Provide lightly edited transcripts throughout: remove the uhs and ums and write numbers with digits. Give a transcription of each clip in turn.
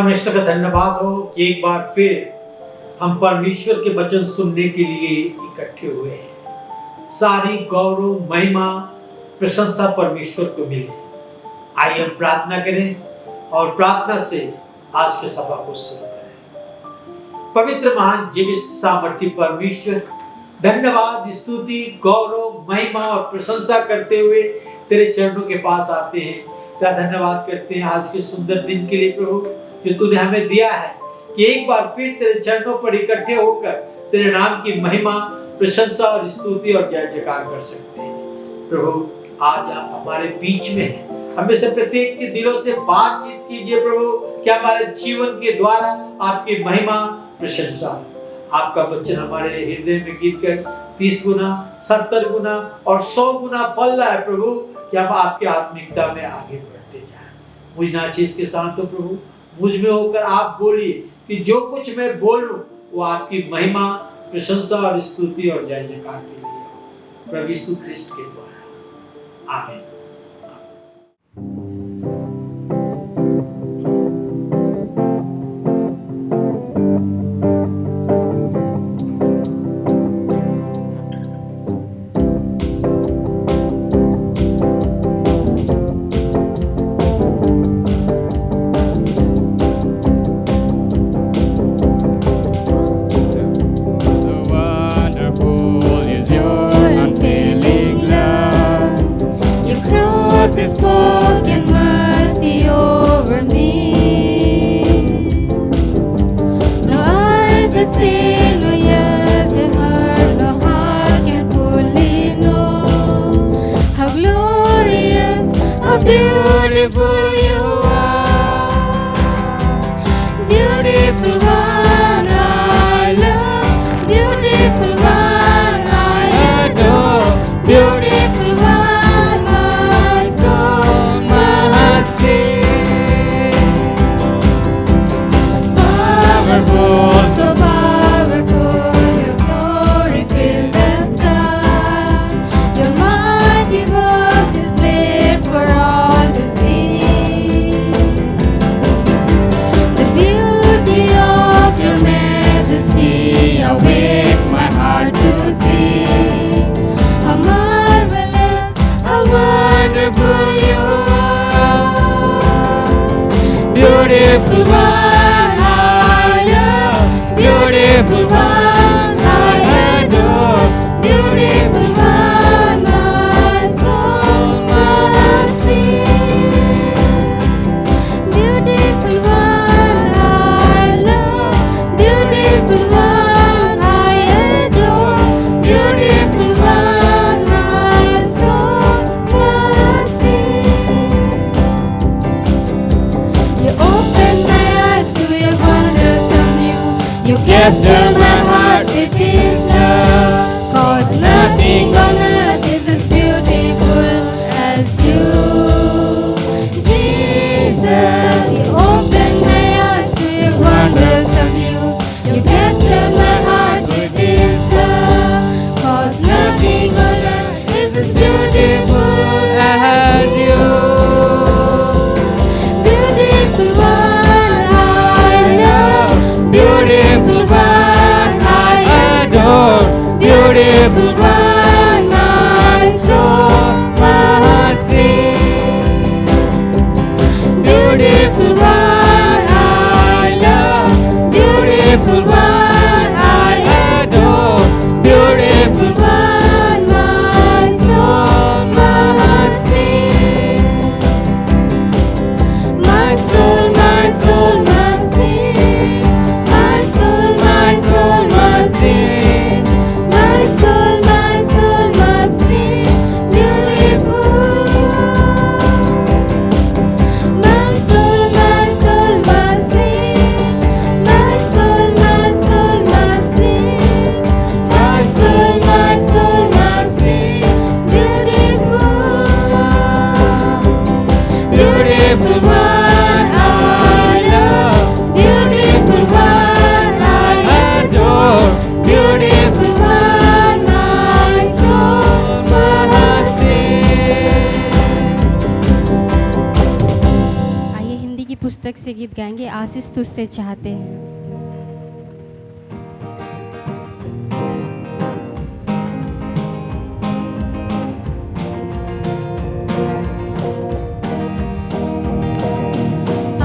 परमेश्वर का धन्यवाद हो कि एक बार फिर हम परमेश्वर के वचन सुनने के लिए इकट्ठे हुए हैं। सारी गौरव महिमा प्रशंसा परमेश्वर को मिले। आइए हम प्रार्थना करें और प्रार्थना से आज के सभा को शुरू करें। पवित्र महान जीवित सामर्थी परमेश्वर, धन्यवाद, स्तुति, गौरव, महिमा और प्रशंसा करते हुए तेरे चरणों के पास आते हैं। तेरा धन्यवाद करते हैं आज के सुंदर दिन के लिए प्रभु, जो तूने हमें दिया है कि एक बार फिर तेरे चरणों पर इकट्ठे होकर तेरे नाम की महिमा, प्रशंसा और स्तुति और जय जयकार कर सकते हैं। प्रभु, आज आप हमारे बीच में हैं। हमें से प्रत्येक के दिलों से बातचीत कीजिए प्रभु, कि हमारे जीवन के द्वारा आपकी महिमा, प्रशंसा, आपका वचन हमारे हृदय में गिर कर 30 गुना, 70 गुना और 100 गुना फल रहा है प्रभु, कि हम आपके आत्मिकता में आगे बढ़ते जाएं। मुझ नाचीज के साथ तो प्रभु मुझ में होकर आप बोलिए कि जो कुछ मैं बोलूं वो आपकी महिमा, प्रशंसा और स्तुति और जय जयकार के लिए हो, प्रभु यीशु ख्रिस्ट के द्वारा। आमीन। Open my eyes पुस्तक से गीत गाएंगे, आशीष तुझसे चाहते हैं।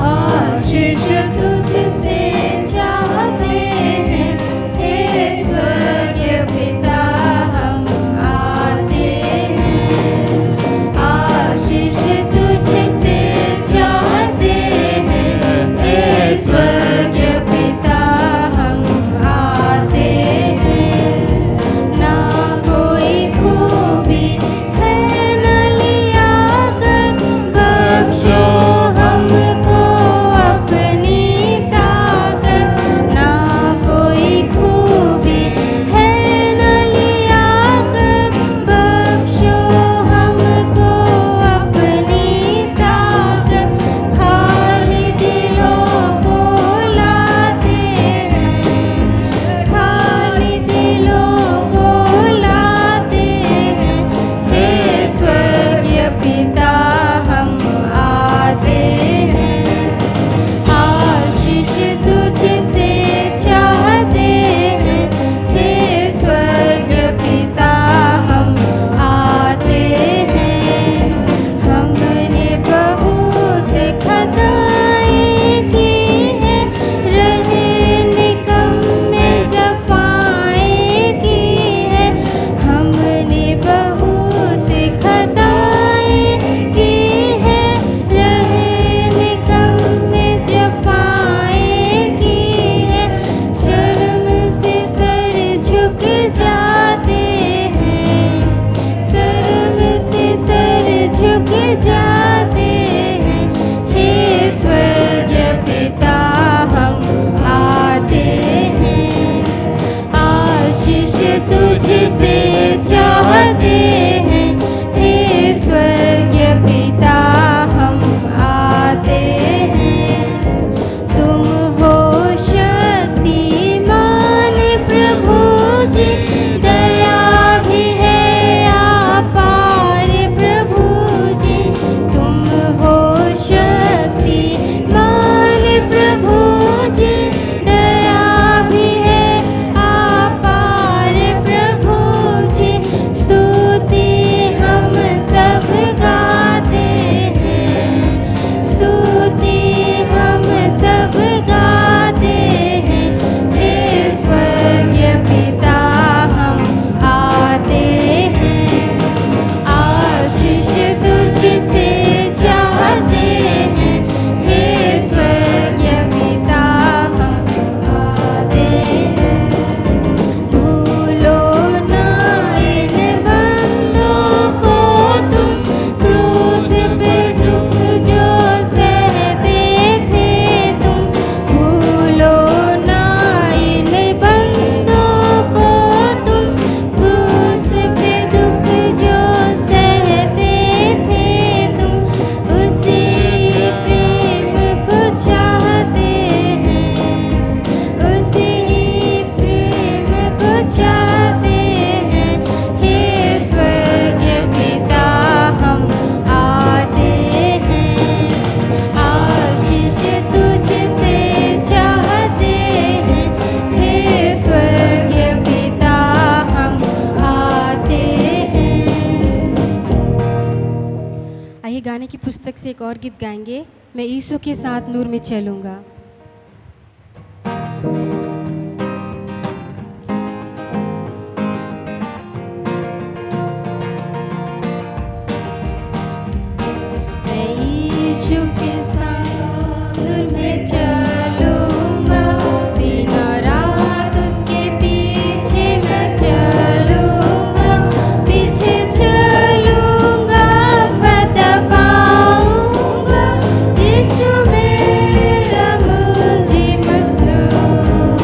आशीष तुझसे चाहते हैं, हे स्वर्गीय पिता हम आते हैं। आशीष तुझसे चाहते हैं, हे स्वर्गीय पिता हम आते हैं। ना कोई खूबी है न लियाकत, बख्शो हमको अपनी ताकत। ना कोई खूबी है न लियाकत, बख्शो हमको अपनी ताकत। खाली दिलों को लाते हैं, खाली दिलों को लाते हैं, हे स्वर्गीय पिता हम आते हैं। आशीष तुझसे चाहते हैं, हे स्वर्गीय पिता हम आते हैं। हमने बहुत खताएं की हैं, रहे निकम्मे जफाएं की हैं। हमने बहुत खताएं की हैं, रहे निकम्मे जफाएं की हैं। शर्म से सर झुक जाते हैं, शर्म से सर झुक जाते हैं, हे स्वर्गीय पिता हम आते हैं। आशीष तुझसे चाहते हैं, हे स्वर्गीय पिता हम आते हैं। तुम हो शक्तिमान प्रभु जी, दया भी है अपार प्रभु जी। तुम हो शक्तिमान प्रभु जी, दया भी है अपार प्रभु जी। स्तुति हम सब गाते हैं, स्तुति हम सब गाते हैं, हे स्वर्गीय पिता हम आते हैं। आशीष तुझसे चाहते हैं, हे स्वर्गीय पिता हम आते हैं। भूलो ना इन बंदों को तुम, क्रूस पे सुख जो सहते थे तुम। भूलो ना इन बंदों को तुम, क्रूस पे दुख जो सहते थे तुम। उसी प्रेम को चाहते हैं, उसी प्रेम को चाहते हैं, हे स्वर्गीय पिता हम आते हैं। आशीष तुझसे चाहते हैं, हे स्वर्गीय पिता हम आते हैं। आइए गाने की पुस्तक से एक और गीत गाएंगे, मैं यीशु के साथ नूर में चलूंगा। मैं यीशु के साथ नूर में चलूंगा, दिन और रात उसके पीछे मैं चलूंगा। पीछे चलूंगा, फतह पाऊंगा, यीशु मेरा मुझे मस्तूर।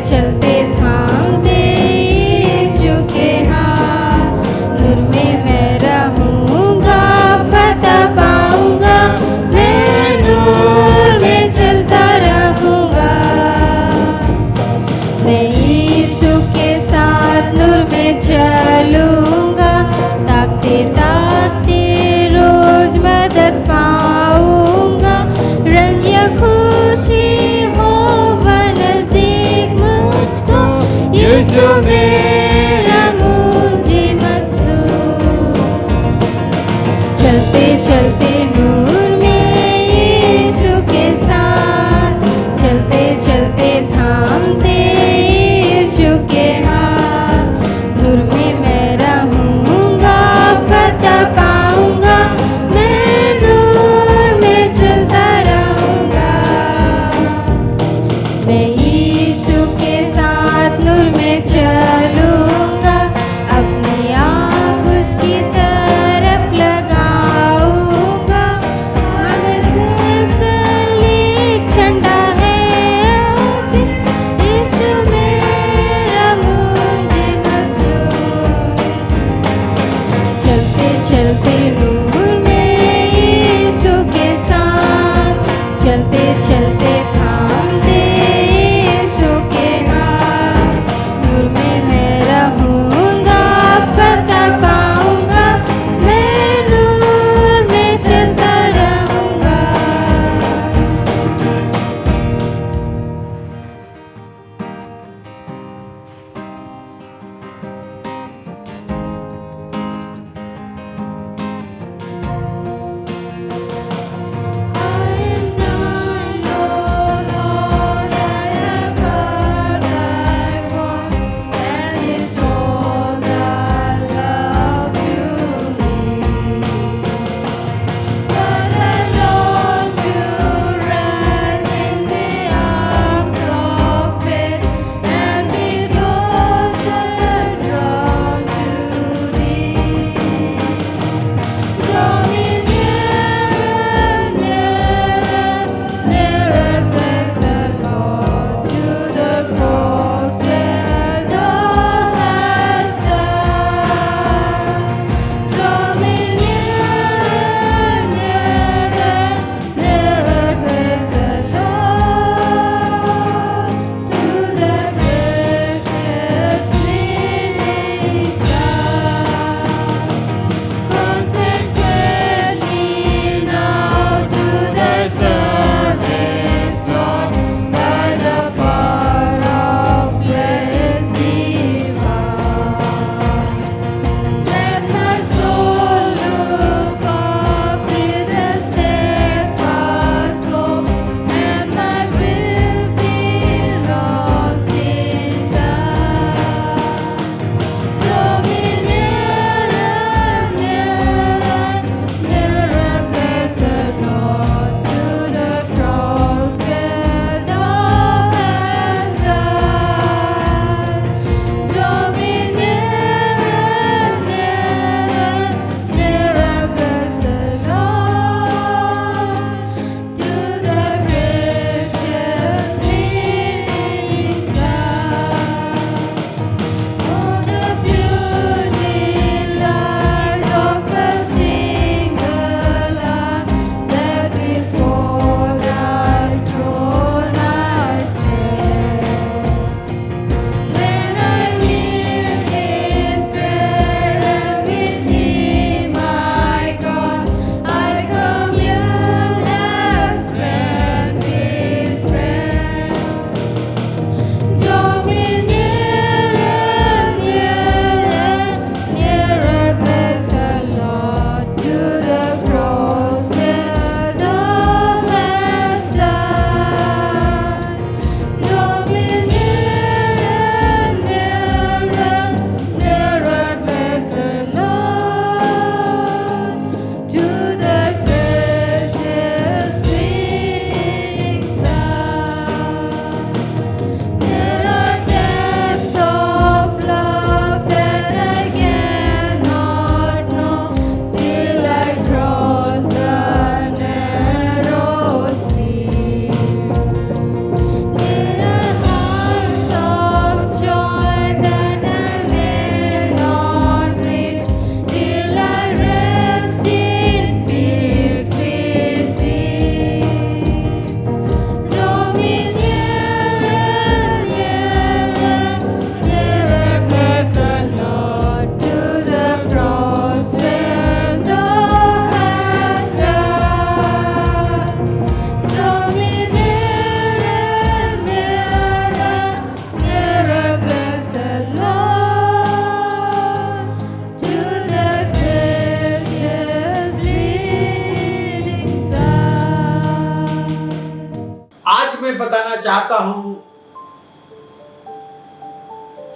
चलते थामते यीशु के हाथ, नूर में मैं रहूँगा, पता पाऊँगा, मैं नूर में चलता रहूँगा। मैं यीशु के साथ नूर में चलूँगा, ताकते ताकते रोज मदद पाऊँगा, रंग या खुशी हो नज़दीक मुझको, यीशु मेरा मुझे मसलूब। चलते चलते नूर में यीशु के साथ, चलते चलते थामते यीशु के हाथ, नूर में मैं रहूँगा, पता पाऊँगा, मैं नूर में चलता रहूँगा। मैं यीशु के साथ नूर में चल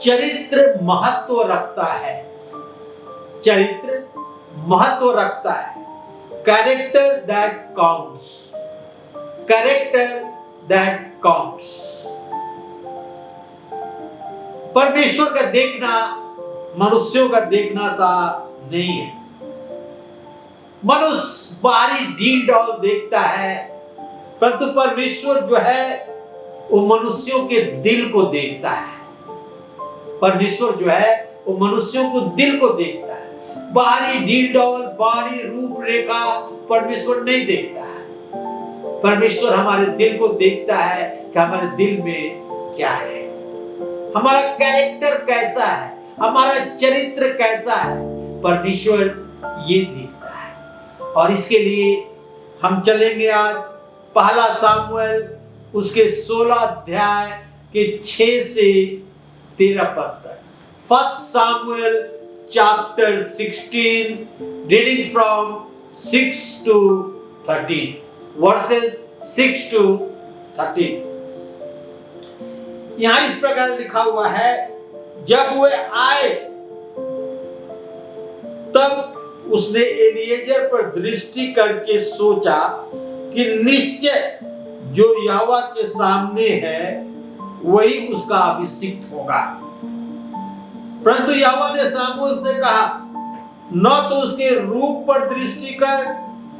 चरित्र महत्व रखता है। चरित्र महत्व रखता है। Character that counts. Character that counts. परमेश्वर का देखना मनुष्यों का देखना सा नहीं है। मनुष्य बाहरी डील डॉल देखता है, परंतु परमेश्वर जो है वो मनुष्यों के दिल को देखता है। परमेश्वर जो है वो मनुष्यों को दिल को देखता है। बाहरी डील डॉल, बाहरी रूपरेखा परमेश्वर नहीं देखता है। परमेश्वर हमारे दिल को देखता है कि हमारे दिल में क्या है, हमारा कैरेक्टर कैसा है, हमारा चरित्र कैसा है। परमेश्वर ये देखता है। और इसके लिए हम चलेंगे आज पहला सामुएल उसके 16 अध्याय के 6 से 13 पद तक। First Samuel chapter 16 reading from 6 to 13 versus 6 to 13। यहां इस प्रकार लिखा हुआ है, जब वे आए तब उसने एलीएजर पर दृष्टि करके सोचा कि निश्चय जो यहोवा के सामने है वही उसका अभिषिक्त होगा। परंतु यहोवा ने सामुएल से कहा, न तो उसके रूप पर दृष्टि कर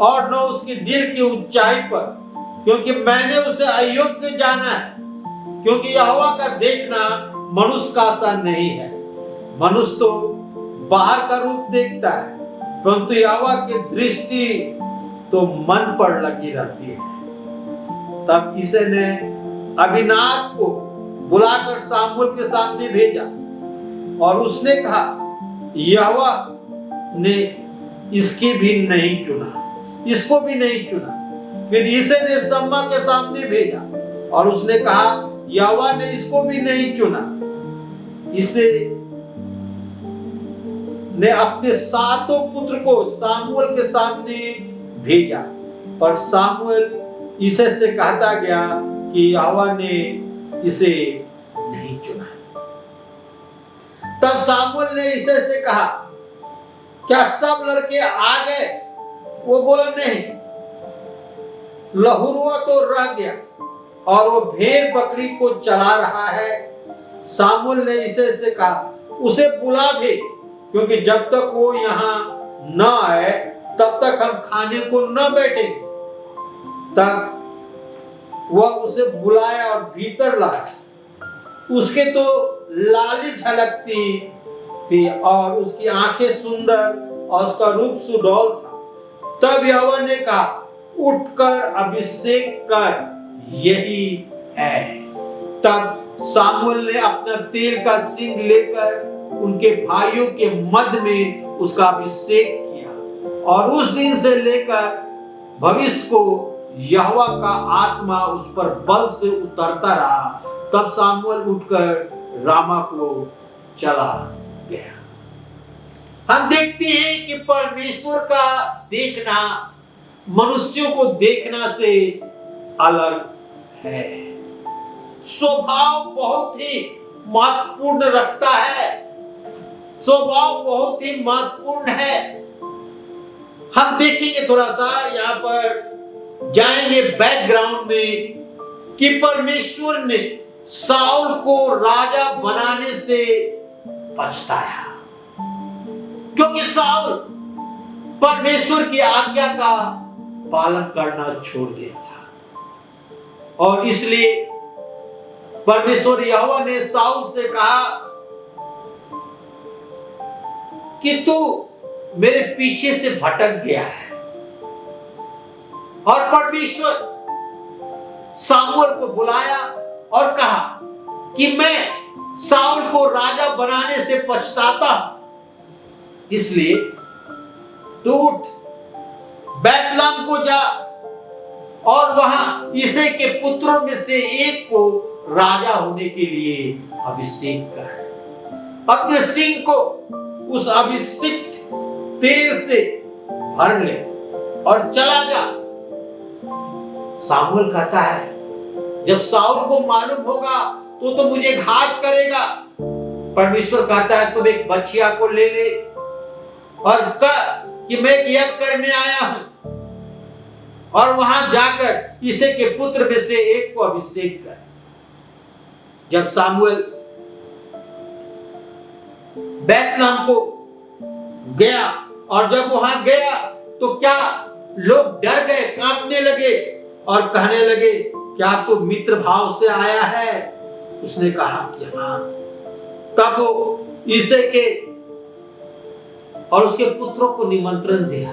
और न उसके दिल की ऊंचाई पर, क्योंकि मैंने उसे अयोग्य जाना है। क्योंकि यहोवा का देखना मनुष्य का सा नहीं है। मनुष्य तो बाहर का रूप देखता है, परंतु यहोवा की दृष्टि तो मन पर लगी रहती है। तब ईसे ने अबीनादाब को बुलाकर सामुएल के सामने भेजा और उसने कहा, यहोवा ने इसको भी नहीं चुना। फिर ईसे ने शम्मा के सामने भेजा और उसने कहा, यहोवा ने इसको भी नहीं चुना। इसे ने अपने 7 पुत्र को सामुएल के सामने भेजा, पर सामुएल इसे से कहता गया कि यहोवा ने इसे नहीं चुना। तब सामुएल ने इसे से कहा, क्या सब लड़के आ गए? वो बोला, नहीं, लहुरुआ तो रह गया और वो भेड़ बकरी को चला रहा है। सामुएल ने इसे से कहा, उसे बुला भेज, क्योंकि जब तक वो यहाँ न आए तब तक हम खाने को न बैठेंगे। तब वह उसे बुलाया और भीतर लाया। उसके तो लाली झलकती थी और उसकी आंखें सुंदर और उसका रूप सुडौल था। तब यहोवा ने कहा, उठकर अभिषेक कर, यही है। तब सामुएल ने अपना तेल का सिंग लेकर उनके भाइयों के मध्य में उसका अभिषेक किया और उस दिन से लेकर भविष्य को यहोवा का आत्मा उस पर बल से उतरता रहा। तब सामुएल उठकर रामा को चला गया। हम देखते हैं कि परमेश्वर का देखना मनुष्यों को देखना से अलग है। स्वभाव बहुत ही महत्वपूर्ण रखता है। स्वभाव बहुत ही महत्वपूर्ण है। हम देखेंगे थोड़ा सा, यहाँ पर जाएंगे बैकग्राउंड में कि परमेश्वर ने साउल को राजा बनाने से पछताया, क्योंकि साउल परमेश्वर की आज्ञा का पालन करना छोड़ दिया था। और इसलिए परमेश्वर यहोवा ने साउल से कहा कि तू मेरे पीछे से भटक गया है। और परमेश्वर सामुएल को बुलाया और कहा कि मैं साउल को राजा बनाने से पछताता हूं, इसलिए तू उठ, बैतलहम को जा और वहां ईसे के पुत्रों में से एक को राजा होने के लिए अभिषेक कर। अपने सिंह को उस अभिषिक्त तेल से भर ले और चला जा। सामुएल कहता है, जब साउल को मालूम होगा तो मुझे घात करेगा, परमेश्वर कहता है तुम एक बछिया को ले ले और कह कि मैं यज्ञ करने आया हूं, और वहां जाकर इसे के पुत्र में से एक को अभिषेक कर। जब सामुएल बैतलहम को गया और जब वहां गया तो क्या लोग डर गए, कांपने लगे और कहने लगे क्या तू मित्र भाव से आया है? उसने कहा कि हाँ। तब वो ईसे के और उसके पुत्रों को निमंत्रण दिया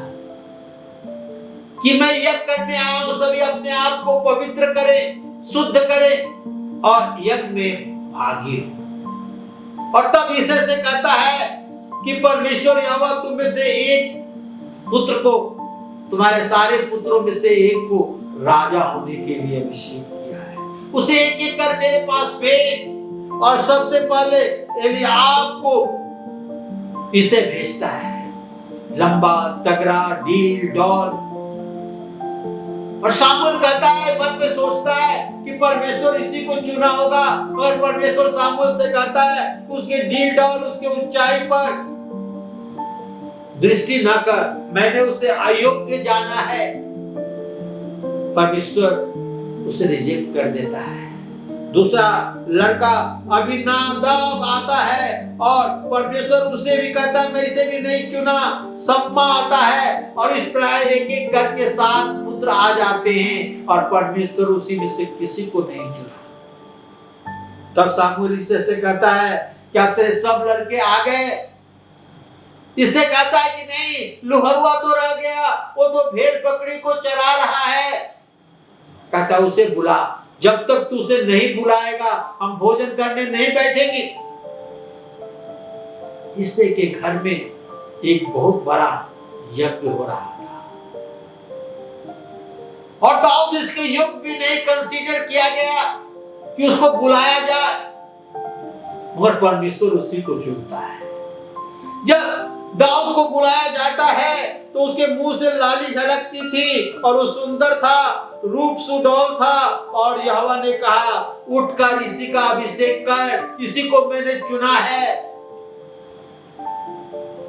कि मैं यज्ञ करने आया हूं, सभी अपने आप को पवित्र करें, शुद्ध करें और यज्ञ में भागी हो। और तब ईसे से कहता है कि परमेश्वर यहोवा तुम में से एक पुत्र को, तुम्हारे सारे पुत्रों में से एक को राजा होने के लिए अभिषेक किया है। उसे एक एक कर मेरे पास भेज। और सबसे पहले एलीआब को इसे भेजता है, लंबा तगड़ा ढील डौल। और सामुएल कहता है, मन में सोचता है कि परमेश्वर इसी को चुना होगा, और परमेश्वर सामुएल से कहता है कि उसके ढील डौल, उसके ऊंचाई पर दृष्टि न कर, मैंने उसे अयोग्य जाना है। परमेश्वर उसे रिजेक्ट कर देता है। दूसरा लड़का अबीनादाब आता है और परमेश्वर उसे भी कहता है मैं इसे भी नहीं चुना। सम्मा आता है और इस प्रकार एक एक करके 7 पुत्र आ जाते हैं और परमेश्वर उसी में से किसी को नहीं चुना। तब सामुएल इसे से कहता है क्या तेरे सब लड़के आ गए? इसे कहता है कि नहीं, लुहरुआ तो रह गया, वो तो भेड़ बकरी को चरा रहा है। कहता उसे बुला, जब तक तू उसे नहीं बुलाएगा हम भोजन करने नहीं बैठेंगे। इससे के घर में एक बहुत बड़ा यज्ञ हो रहा था और दाऊद इसके युग भी नहीं कंसीडर किया गया कि उसको बुलाया जाए, मगर परमेश्वर उसी को चुनता है। जब दाऊद को बुलाया जाता है तो उसके मुंह से लाली झलकती थी और वो सुंदर था, रूप सुडौल था, और यहोवा ने कहा उठकर इसी का अभिषेक कर, इसी को मैंने चुना है।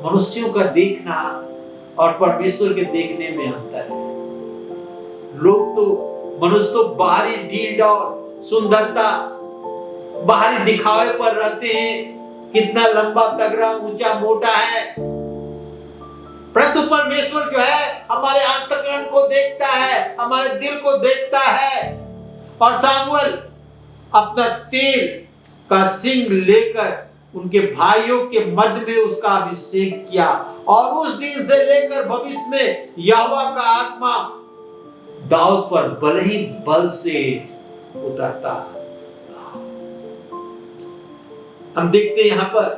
मनुष्यों का देखना और परमेश्वर के देखने में अंतर है। लोग तो, मनुष्य तो बाहरी ढील डौल सुंदरता, बाहरी दिखावे पर रहते हैं, कितना लंबा तगड़ा ऊंचा मोटा है, परंतु परमेश्वर जो है हमारे अंतःकरण को देखता है, हमारे दिल को देखता है। और सामुएल अपना तीर का सिंग लेकर उनके भाइयों के मध्य में उसका अभिषेक किया, और उस दिन से लेकर भविष्य में यहोवा का आत्मा दाऊद पर बल ही बल से उतरता। हम देखते हैं यहाँ पर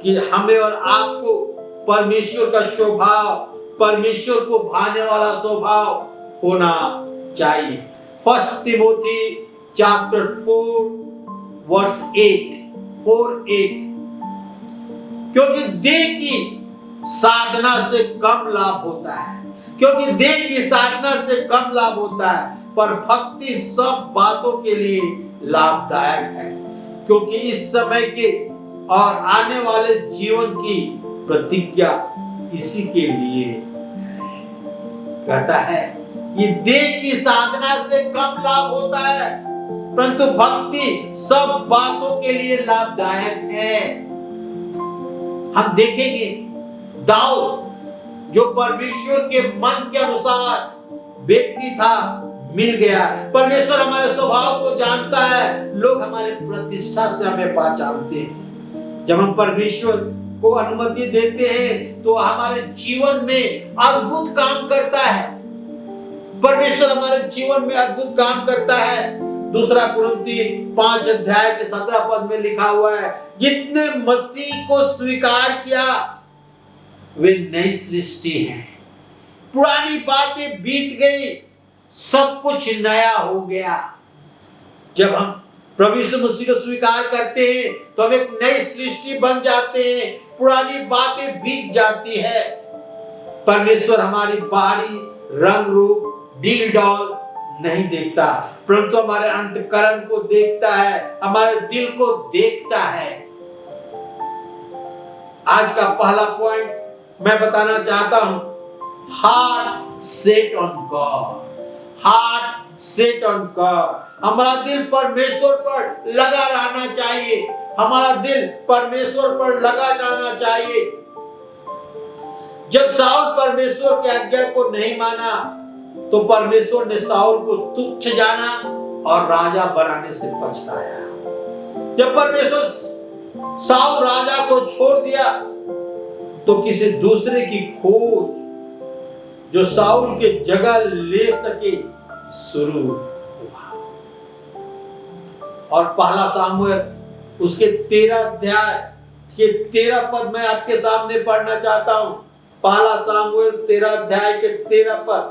कि हमें और आपको परमेश्वर का स्वभाव, परमेश्वर को भाने वाला स्वभाव होना चाहिए। 1 तिमोथी चैप्टर 4 वर्स 4:8, क्योंकि देह की साधना से कम लाभ होता है, क्योंकि देह की साधना से कम लाभ होता है, पर भक्ति सब बातों के लिए लाभदायक है, क्योंकि इस समय के और आने वाले जीवन की प्रतिज्ञा इसी के लिए है। कहता है कि देह की साधना से कम लाभ होता है, परंतु भक्ति सब बातों के लिए लाभदायक है। हम देखेंगे दाऊद जो परमेश्वर के मन के अनुसार व्यक्ति था, मिल गया। परमेश्वर हमारे स्वभाव को जानता है, लोग हमारे प्रतिष्ठा से हमें पहचानते हैं। जब हम परमेश्वर को अनुमति देते हैं तो हमारे जीवन में अद्भुत काम करता है। परमेश्वर हमारे जीवन में अद्भुत काम करता है। 2 कुरिन्थी 5 अध्याय के 17 पद में लिखा हुआ है, जितने मसीह को स्वीकार किया वे नई सृष्टि हैं, पुरानी बातें बीत गई, सब कुछ नया हो गया। जब हम प्रभु यीशु मसीह को स्वीकार करते हैं तो हम एक नई सृष्टि बन जाते हैं, पुरानी बातें बीत जाती है। परमेश्वर हमारी बाहरी रंग रूप ढील डौल नहीं देखता, परंतु हमारे अंतःकरण को देखता है, हमारे दिल को देखता है। आज का पहला पॉइंट मैं बताना चाहता हूं, heart set on God. Heart set on God. हमारा दिल परमेश्वर पर लगा रहना चाहिए। हमारा दिल परमेश्वर पर लगा रहना चाहिए। जब शाऊल परमेश्वर की आज्ञा को नहीं माना तो परमेश्वर ने शाऊल को तुच्छ जाना और राजा बनाने से पछताया। जब परमेश्वर शाऊल राजा को छोड़ दिया तो किसी दूसरे की खोज जो शाऊल के जगह ले सके शुरू हुआ। और पहला सामुएल उसके 13 अध्याय के 13 पद मैं आपके सामने पढ़ना चाहता हूं। पहला सामुएल 13 अध्याय के 13 पद,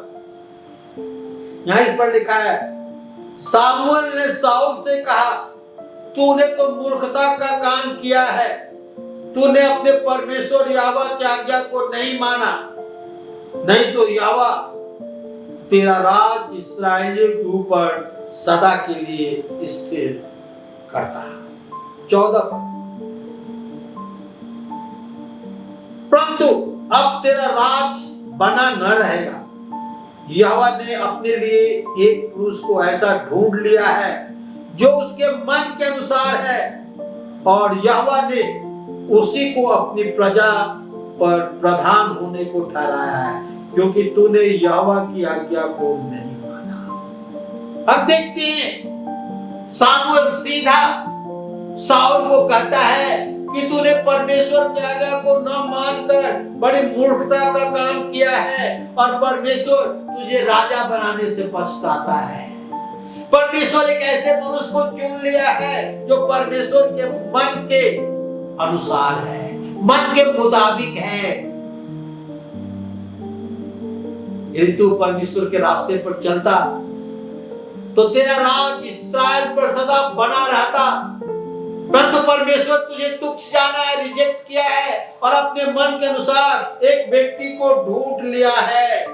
यहां इस पर लिखा है, सामुएल ने शाऊल से कहा, तूने तो मूर्खता का काम किया है। तूने अपने परमेश्वर यहोवा की आज्ञा को नहीं माना, नहीं तो यहोवा तेरा राज इस्राएलियों के ऊपर सदा के लिए स्थिर करता। 14 पद, परंतु अब तेरा राज बना न रहेगा। यहोवा ने अपने लिए एक पुरुष को ऐसा ढूंढ लिया है जो उसके मन के अनुसार है, और यहोवा ने उसी को अपनी प्रजा पर प्रधान होने को ठहराया है, क्योंकि तूने यहोवा की आज्ञा को नहीं माना। अब देखते हैं सामुएल सीधा शाऊल को कहता है कि तूने परमेश्वर की आज्ञा को न मानकर बड़ी मूर्खता का काम किया है, और परमेश्वर तुझे राजा बनाने से पछताता है। परमेश्वर एक ऐसे मनुष्य को चुन लिया है जो परमेश्वर के मन के अनुसार है, मन के मुताबिक है। यदि तू परमेश्वर के रास्ते पर चलता तो तेरा राज इस्राएल पर सदा बना रहता, परंतु परमेश्वर तुझे तुच्छ जाना है, रिजेक्ट किया है, और अपने मन के अनुसार एक व्यक्ति को ढूंढ लिया है।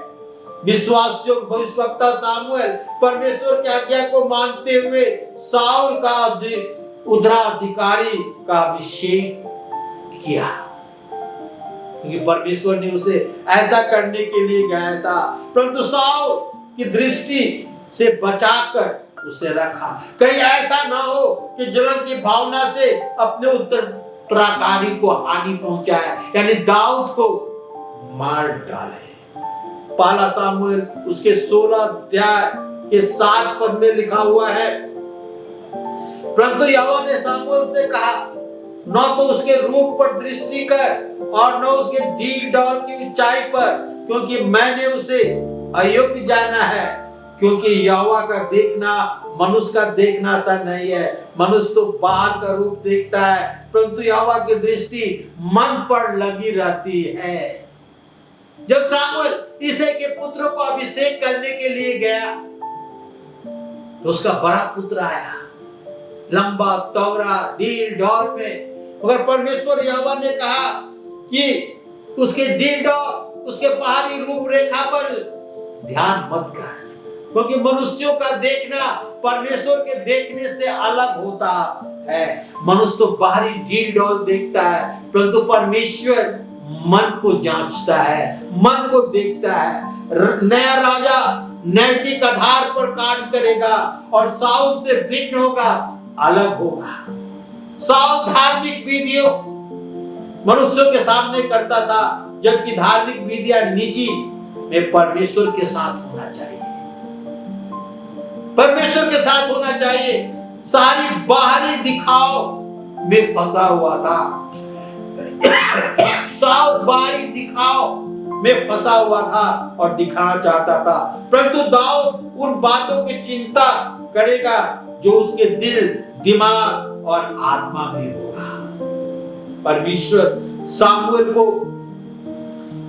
विश्वासयोग्य भविष्यवक्ता सामुएल परमेश्वर की आज्ञा को मानते हुए शाऊल का उत्तराधिकारी का अभिषेक किया, क्योंकि परमेश्वर ने उसे ऐसा करने के लिए गया था, परंतु शाऊल की दृष्टि से बचाकर उसे रखा। कहीं ऐसा ना हो कि जलन की भावना से अपने उत्तराधिकारी को हानि पहुंचाए, यानी दाऊद को मार डाले। पहला सामुएल उसके 16 अध्याय के 7 पद में लिखा हुआ है, परंतु यहोवा ने सामुएल से कहा, न तो उसके रूप पर दृष्टि कर और न उसके ढील ढाल की ऊंचाई पर, क्योंकि मैंने उसे अयोग्य जाना है। क्योंकि यहोवा का देखना मनुष्य का देखना सा नहीं है। मनुष्य तो बाहर का रूप देखता है, परंतु यहोवा की दृष्टि मन पर लगी रहती है। जब सामुएल इसे के पुत्र को अभिषेक करने के लिए गया तो उसका बड़ा पुत्र आया, लंबा तगड़ा ढील ढाल में, मगर परमेश्वर यहोवा ने कहा कि उसके ढील ढाल, उसके बाहरी रूपरेखा पर ध्यान मत कर, क्योंकि मनुष्यों का देखना परमेश्वर के देखने से अलग होता है। मनुष्य तो बाहरी ढील ढाल देखता है, परंतु परमेश्वर मन को जांचता है, मन को देखता है। नया राजा नैतिक आधार पर कार्य करेगा और शाऊल से भिन्न होगा, अलग होगा। शाऊल धार्मिक विधियों मनुष्यों के सामने करता था, जबकि धार्मिक विधियां निजी में परमेश्वर के साथ होना चाहिए, परमेश्वर के साथ होना चाहिए। सारी बाहरी दिखाव में फंसा हुआ था, शाऊल बाहरी दिखाव में फंसा हुआ था और दिखाना चाहता था, परंतु दाऊद उन बातों की चिंता करेगा जो उसके दिल, दिमाग और आत्मा में होगा। परमेश्वर सामुएल को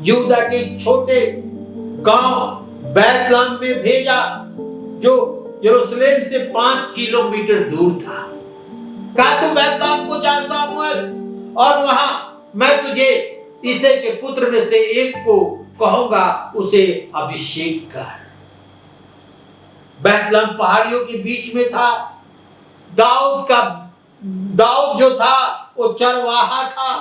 यहूदा के छोटे गांव बैतलहम में भेजा, जो यरूशलेम से 5 किलोमीटर दूर था। कहा तू बैतलहम को जा सामुएल, और वहां मैं तुझे इसे के पुत्र में से एक को कहूंगा, उसे अभिषेक कर। बैतलहम पहाड़ियों के बीच में था। दाऊद जो था वो चरवाहा था,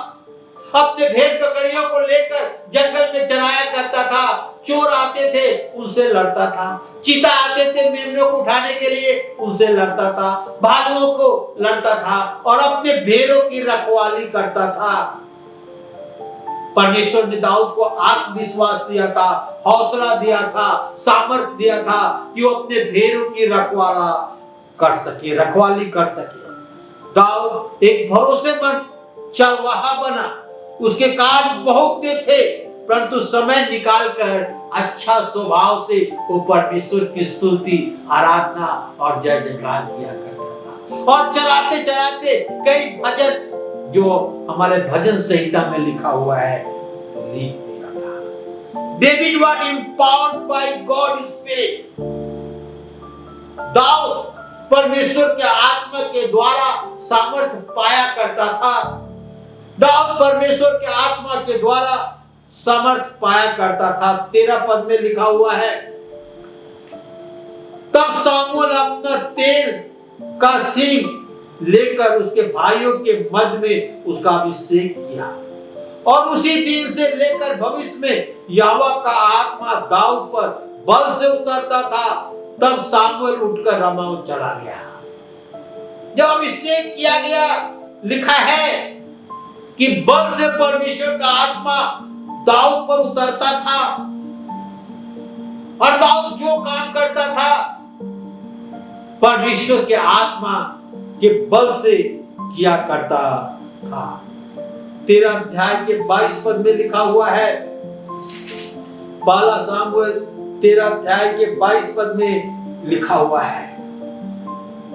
अपने भेड़ बकरियों को लेकर जंगल में चराया करता था। चोर आते थे, उनसे लड़ता था। चीता आते थे मेमनों को उठाने के लिए, उनसे लड़ता था। भालुओं को लड़ता था और अपने भेड़ों की रखवाली करता था। परमेश्वर ने दाऊद को आत्मविश्वास दिया था, हौसला दिया था, सामर्थ्य दिया था कि वो अपने भेड़ों की रखवाली कर सके। दाऊद एक भरोसेमंद चरवाहा बना। उसके काम बहुत थे, परंतु समय निकालकर अच्छा स्वभाव से वो परमेश्वर की स्तुति, आराधना और जय जयकार किया करता था। और चलाते चलाते कई भजन जो हमारे भजन संहिता में लिखा हुआ है लिख दिया था। David was empowered by God spirit. दाऊद परमेश्वर के आत्मा के द्वारा सामर्थ्य पाया करता था। दाऊद परमेश्वर के आत्मा के द्वारा सामर्थ्य पाया करता था। 13 पद में लिखा हुआ है, तब सामुएल अपना तेल का सींग लेकर उसके भाइयों के मध्य में उसका अभिषेक किया और उसी दिन से लेकर भविष्य में यहोवा का आत्मा दाऊद पर बल से उतरता था। तब सामुएल उठकर रामाह चला गया। जब अभिषेक किया गया, लिखा है कि बल से परमेश्वर का आत्मा दाऊद पर उतरता था और दाऊद जो काम करता था परमेश्वर के आत्मा के बल से किया करता था। 13 अध्याय के 22 पद में लिखा हुआ है, पहला सामुएल 13 अध्याय के 22 पद में लिखा हुआ है,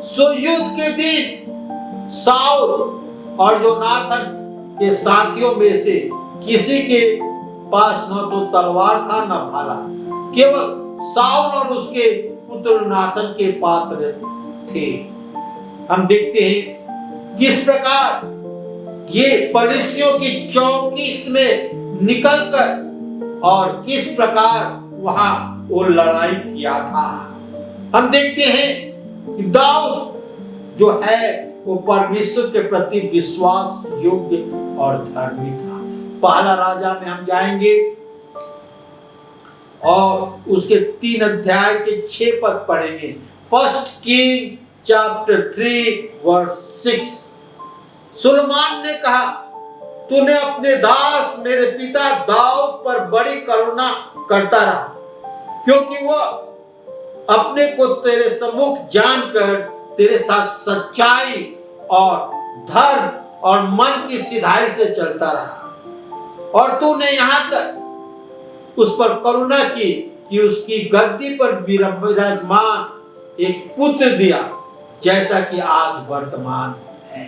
सो युद्ध के दिन साउल और योनाथन के साथियों में से किसी के पास न तो तलवार था न भाला, केवल साउल और उसके पुत्र योनाथन के पात्र थे। हम देखते हैं किस प्रकार ये फलिस्तियों की चौकी में निकलकर और किस प्रकार वहां वो लड़ाई किया था। हम देखते हैं कि दाऊद जो है वो परमेश्वर के प्रति विश्वास योग्य और धर्मी था। पहला राजा में हम जाएंगे और उसके 3 अध्याय के 6 पद पढ़ेंगे। First king chapter 3 verse 6। सुलेमान ने कहा, तूने अपने दास मेरे पिता दाऊद पर बड़ी करुणा करता रहा, क्योंकि वह अपने को तेरे सम्मुख जानकर तेरे साथ सच्चाई और धर्म और मन की सिधाई से चलता रहा। और तूने यहां तक उस पर करुणा की कि उसकी गद्दी पर विराजमान एक पुत्र दिया, जैसा कि आज वर्तमान है।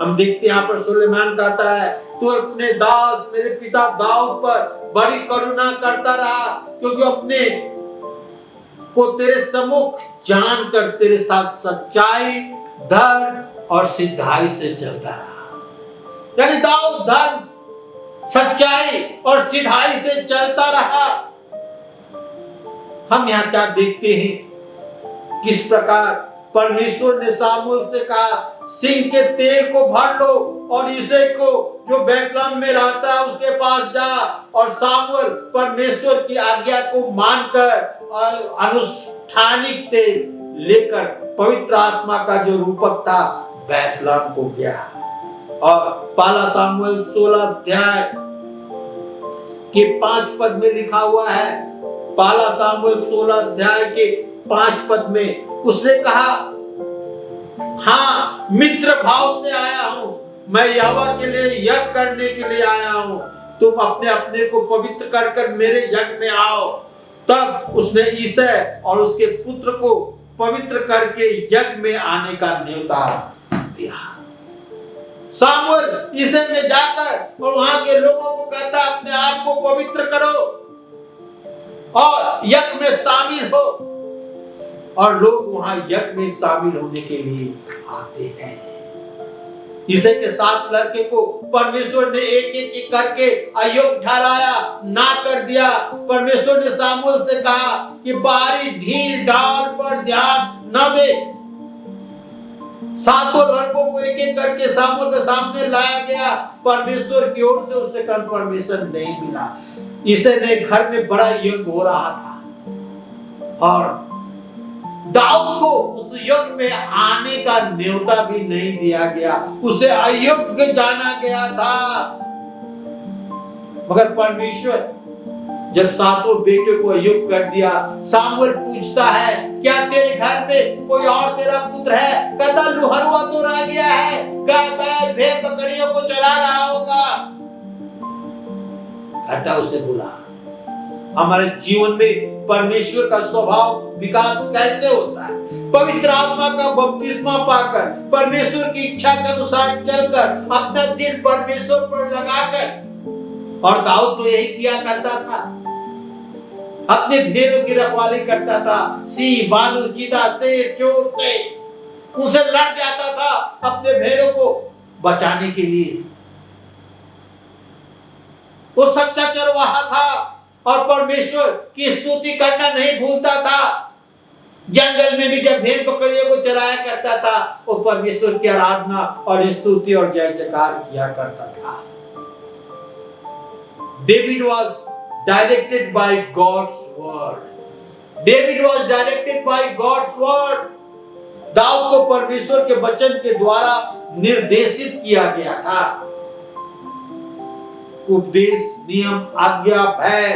हम देखते हैं यहाँ पर सुलेमान कहता है, तू अपने दास मेरे पिता दाऊद पर बड़ी करुणा करता रहा, क्योंकि अपने को तेरे सम्मुख जानकर तेरे साथ सच्चाई, धर्म और सिद्धाई से चलता रहा। यानी दाऊद धर्म, सच्चाई और सिद्धाई से चलता रहा। हम यहाँ क्या देखते हैं, किस प्रकार परमेश्वर ने सामुएल से कहा, सिंह के तेल को भर लो और इसे को जो बैतलहम में रहता है उसके पास जा। और सामुएल परमेश्वर की आज्ञा को मानकर और अनुष्ठानिक तेल लेकर पवित्र आत्मा का जो रूपक था बैतलहम को गया। और पहला सामुएल 16 अध्याय के 5 पद में लिखा हुआ है, पहला सामुएल 16 अध्याय के 5 पद में उसने कहा, हाँ मित्र भाव से आया हूं, मैं यहोवा के लिए यज्ञ करने के लिए आया हूं, तुम अपने अपने को पवित्र कर कर मेरे यज्ञ में आओ। तब उसने ईसै और उसके पुत्र को पवित्र करके यज्ञ में आने का न्योता दिया। सामुएल ईसै में जाकर और वहां के लोगों को कहता, अपने आप को पवित्र करो और यज्ञ में शामिल हो। और लोग वहां यज्ञ में शामिल होने के लिए आते हैं। ईसै के 7 लड़के को परमेश्वर ने एक एक करके अयोग्य ठहराया, ना कर दिया। परमेश्वर ने सामुएल से कहा कि बाहरी ढील डाल पर ध्यान न दे। सातों लड़कों को एक एक करके सामूएल के सामने लाया गया। परमेश्वर की ओर से उसे कंफर्मेशन नहीं मिला। इसे ने घर में बड़ा यज्ञ हो रहा था और दाऊद को उस यज्ञ में आने का न्योता भी नहीं दिया गया, उसे अयोग्य जाना गया था। मगर परमेश्वर जब सातों बेटे को अयोग्य कर दिया, सामुएल पूछता है क्या तेरे घर में कोई और तेरा पुत्र है? कहता लुहरुआ तो रह गया है, गाय बैल भेड़ बकरियों को चला रहा होगा। कहता उसे बुला। हमारे जीवन में परमेश्वर का स्वभाव विकास कैसे होता है? पवित्र आत्मा का बपतिस्मा पाकर, परमेश्वर की इच्छा के अनुसार चलकर, अपना दिल परमेश्वर पर लगाकर। और दाऊद तो यही किया करता था, अपने भेड़ों की रखवाली करता था। सिंह, भालू, चीता, शेर, चोर से उनसे लड़ जाता था अपने भेड़ों को बचाने के लिए। वो सच्चा चरवाहा था और परमेश्वर की स्तुति करना नहीं भूलता था। जंगल में भी जब भेड़ बकरियों को चराया करता था, वो परमेश्वर की आराधना और स्तुति और जय जयकार किया करता था। David was directed by God's word. David was directed by God's word. Dawood को परमेश्वर के वचन के द्वारा निर्देशित किया गया था। उपदेश, नियम, आज्ञा, भय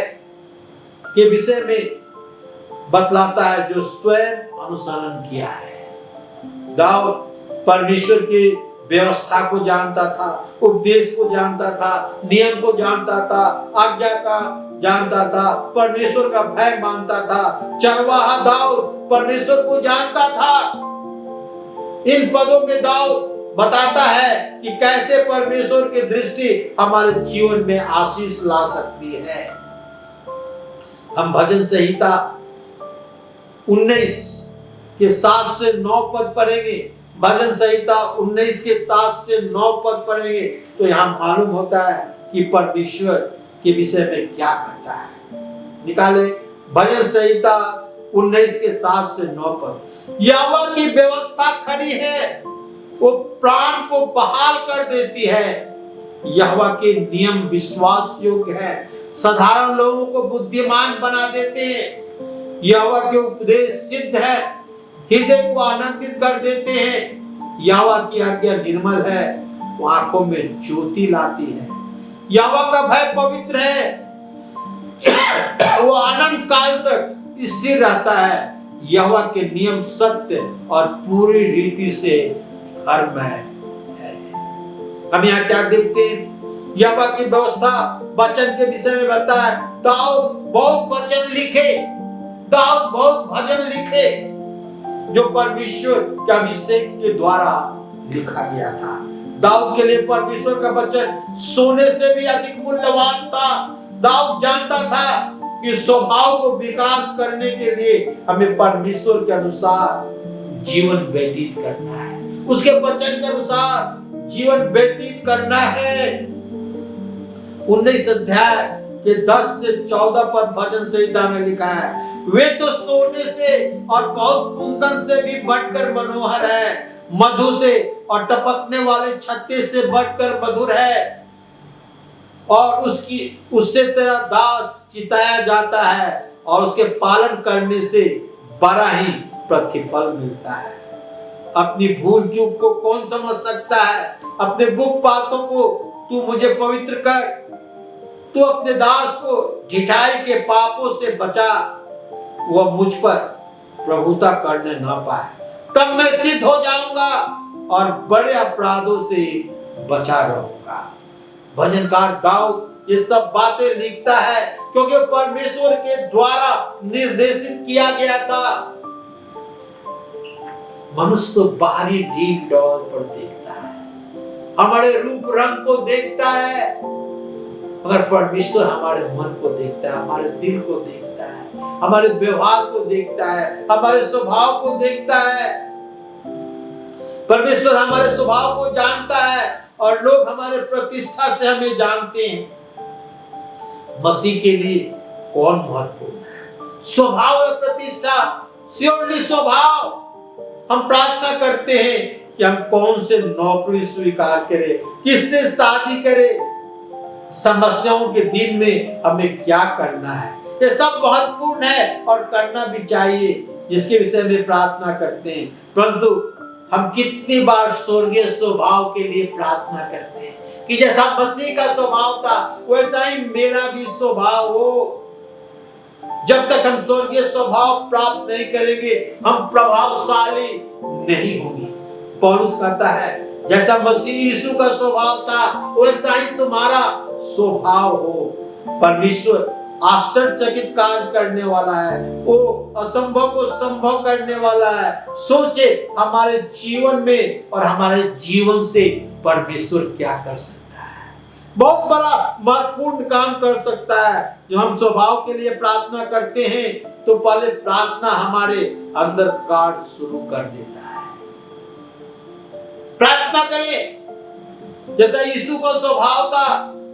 के विषय में बतलाता है जो स्वयं अनुसरण किया है। दाऊद परमेश्वर के व्यवस्था को जानता था, उपदेश को जानता था, नियम को जानता था, आज्ञा का जानता था, परमेश्वर का भय मानता था। चरवाहा दाऊद परमेश्वर को जानता था। इन पदों में दाऊद बताता है कि कैसे परमेश्वर की दृष्टि हमारे जीवन में आशीष ला सकती है। हम भजन संहिता 19 के 7 से 9 पद पढ़ेंगे। भजन संहिता 19 के 7 से 9 पद पढ़ेंगे तो यहाँ मालूम होता है कि परमेश्वर के विषय में क्या कहता है। निकाले भजन संहिता 19 के 7 से 9 पद। यहोवा की व्यवस्था खरी है, वो प्राण को बहाल कर देती है। यहोवा के नियम विश्वास योग्य है, साधारण लोगों को बुद्धिमान बना देते हैं। यहोवा के उपदेश सिद्ध है, हृदय को आनंदित कर देते हैं। यहोवा की आज्ञा निर्मल है, वो आंखों में ज्योति लाती है। यहोवा का भय पवित्र है, वो अनंत काल तक स्थिर रहता है। यहोवा के नियम सत्य और पूरी रीति से धर्म है। हम यहाँ क्या देखते हैं? यहोवा की व्यवस्था वचन के विषय में बताया है। दाऊद बहुत वचन लिखे, दाऊद बहुत भजन लिखे जो परमेश्वर के अभिषेक के द्वारा लिखा गया था। दाऊद के लिए परमेश्वर का वचन सोने से भी अधिक मूल्यवान था। दाऊद जानता था कि स्वभाव को विकास करने के लिए हमें परमेश्वर के अनुसार जीवन व्यतीत करना है, उसके वचन के अनुसार जीवन व्यतीत करना है। 19 अध्याय के 10 से 14 पद भजन संहिता में लिखा है। वे तो सोने से और बहुत कुंदन से भी बढ़कर मनोहर है, मधु से और टपकने वाले छत्ते से बढ़कर मधुर है, और उससे तेरा दास चिताया जाता है और उसके पालन करने से बड़ा ही प्रतिफल मिलता है। अपनी भूल चूक को कौन समझ सकता है? अपने गुप्त बातों को तू मुझे पवित्र कर, तू अपने दास को ढिठाई के पापों से बचा, वह मुझ पर प्रभुता करने ना पाए। तब मैं सिद्ध हो जाऊंगा और बड़े अपराधों से बचा रहूंगा। भजनकार दाऊद ये सब बातें लिखता है क्योंकि परमेश्वर के द्वारा निर्देशित किया गया था। मनुष्य तो बाहरी ढील डौल पर देखता है, हमारे रूप रंग को देखता है, मगर परमेश्वर हमारे मन को देखता है, हमारे दिल को देखता है, हमारे व्यवहार को देखता है, हमारे स्वभाव को देखता है। परमेश्वर हमारे स्वभाव को जानता है और लोग हमारे प्रतिष्ठा से हमें जानते हैं। मसीह के लिए कौन महत्वपूर्ण है? स्वभाव या प्रतिष्ठा? श्योरली स्वभाव। हम प्रार्थना करते हैं कि हम कौन से नौकरी स्वीकार करें, किससे शादी करें, समस्याओं के दिन में हमें क्या करना है। ये सब महत्वपूर्ण है और करना भी चाहिए, जिसके विषय में प्रार्थना करते हैं। परंतु हम कितनी बार स्वर्गीय स्वभाव के लिए प्रार्थना करते हैं कि जैसा मसीह का स्वभाव था वैसा ही मेरा भी स्वभाव हो। जब तक हम स्वर्गीय स्वभाव प्राप्त नहीं करेंगे हम प्रभावशाली नहीं होंगे। पौलुस कहता है जैसा मसीह यीशु का स्वभाव था वैसा ही तुम्हारा स्वभाव हो। परमेश्वर आश्चर्यचकित कार्य करने वाला है, वो असंभव को संभव करने वाला है। सोचे हमारे जीवन में और हमारे जीवन से परमेश्वर क्या कर सकता है। बहुत बड़ा महत्वपूर्ण काम कर सकता है। जब हम स्वभाव के लिए प्रार्थना करते हैं तो पहले प्रार्थना हमारे अंदर कार्य शुरू कर देता है। प्रार्थना करें जैसा यीशु का स्वभाव था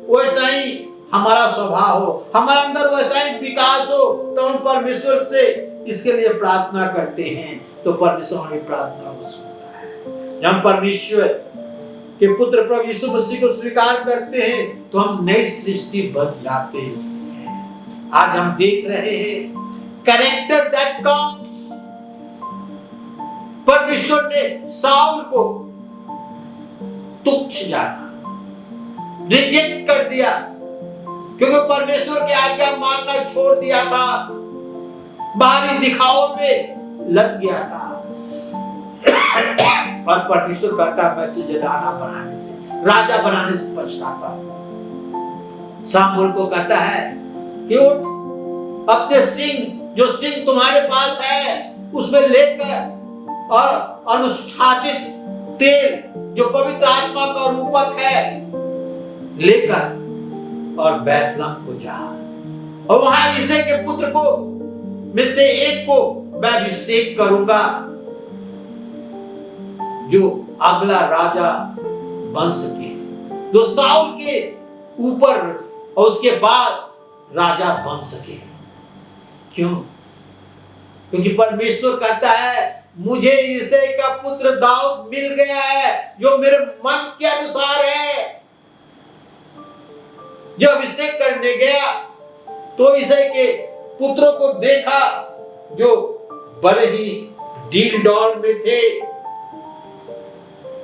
वैसा ही हमारा स्वभाव हो, हमारे अंदर वैसा ही विकास हो, तो हम परमेश्वर से इसके लिए प्रार्थना करते हैं तो परमेश्वर हमारी प्रार्थना को सुनता है। जब हम परमेश्वर के पुत्र प्रभु यीशु मसीह को स्वीकार करते हैं तो हम नई सृष्टि बन जाते हैं। आज हम देख रहे हैं कैरेक्टर दैट काउंट्स। परमेश्वर ने साउल को तुच्छ जाना, रिजेक्ट कर दिया, क्योंकि परमेश्वर की आज्ञा मानना छोड़ दिया था, बाहरी दिखावों में लग गया था। और परमेश्वर कहता मैं तुझे राजा बनाने से पछताता हूं। सामुएल को कहता है कि उठ अपने सिंह, जो सिंह तुम्हारे पास है उसमें लेकर और अनुष्ठापित तेल जो पवित्र आत्मा का रूपक है लेकर और बैतलहम को जा, और वहां इसे के पुत्र को में से एक को मैं अभिषेक करूंगा जो अगला राजा बन सके, जो साउल के ऊपर और उसके बाद राजा बन सके। क्यों? क्योंकि परमेश्वर कहता है मुझे इसे का पुत्र दाऊद मिल गया है जो मेरे मन के अनुसार है। जो अभिषेक करने गया तो इसे के पुत्रों को देखा जो बड़े ही डील डॉल में थे,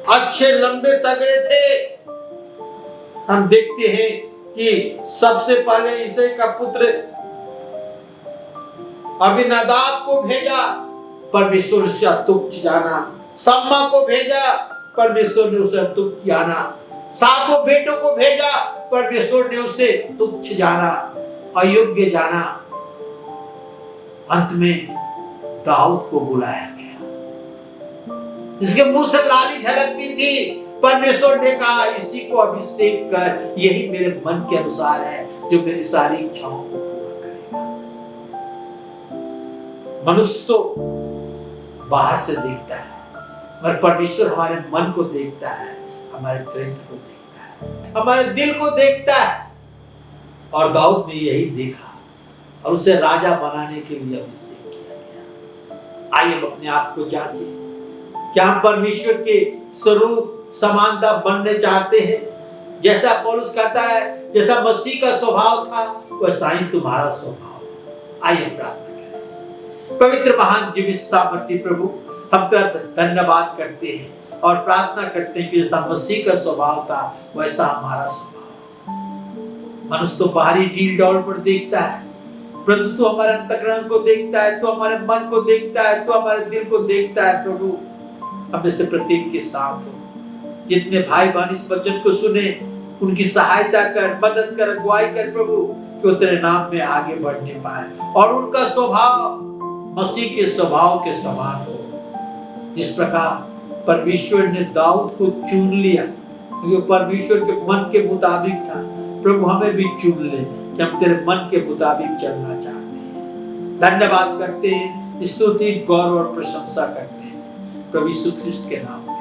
अच्छे लंबे तगड़े थे। हम देखते हैं कि सबसे पहले इसे का पुत्र अबीनादाब को भेजा, परमेश्वर ने उसे तुच्छ जाना। सम्मा को भेजा, परमेश्वर ने उसे तुच्छ जाना। सातों बेटों को भेजा, परमेश्वर ने उसे तुच्छ जाना, अयोग्य जाना। अंत में दाऊद को बुलाया गया, इसके मुंह से लाली झलकती थी। परमेश्वर ने कहा इसी को अभिषेक कर, यही मेरे मन के अनुसार है जो मेरी सारी इच्छाओं को पूरा करेगा। मनुष्य तो बाहर से देखता है मगर परमेश्वर हमारे मन को देखता है, हमारे चरित्र को देखता है, हमारे दिल को देखता है। और दाऊद ने यही देखा और उसे राजा बनाने के लिए अभिषेक किया गया। आइए हम अपने आप को जांचें, क्या हम परमेश्वर के स्वरूप समानता बनने चाहते हैं? जैसा पौलुस कहता है जैसा मसीह का स्वभाव था वैसा ही तुम्हारा स्वभाव। आइए प्रार्थना करें। पवित्र महान जीवित सामर्थी प्रभु, हम तेरा धन्यवाद करते हैं और प्रार्थना करते हैं कि जैसा मसीह का स्वभाव था वैसा हमारा स्वभाव। मनुष्य तो बाहरी डील डॉल पर देखता है, परंतु तू हमारे अंतःकरण को देखता है, तू हमारे मन को देखता है, तू हमारे दिल को देखता है। प्रभु हम से प्रत्येक के साथ हो। जितने भाई बहन इस वचन को सुने उनकी सहायता कर, मदद कर, अगुवाई कर प्रभु, कि वो तेरे नाम में आगे बढ़ने पाए और उनका स्वभाव मसीह के स्वभाव के समान हो। जिस प्रकार परमेश्वर ने दाऊद को चुन लिया क्योंकि परमेश्वर के मन के मुताबिक था, प्रभु हमें भी चुन ले कि हम तेरे मन के मुताबिक चलना चाहते हैं। धन्यवाद करते हैं, स्तुति, गौरव और प्रशंसा करते हैं प्रभु यीशु ख्रिस्ट के नाम।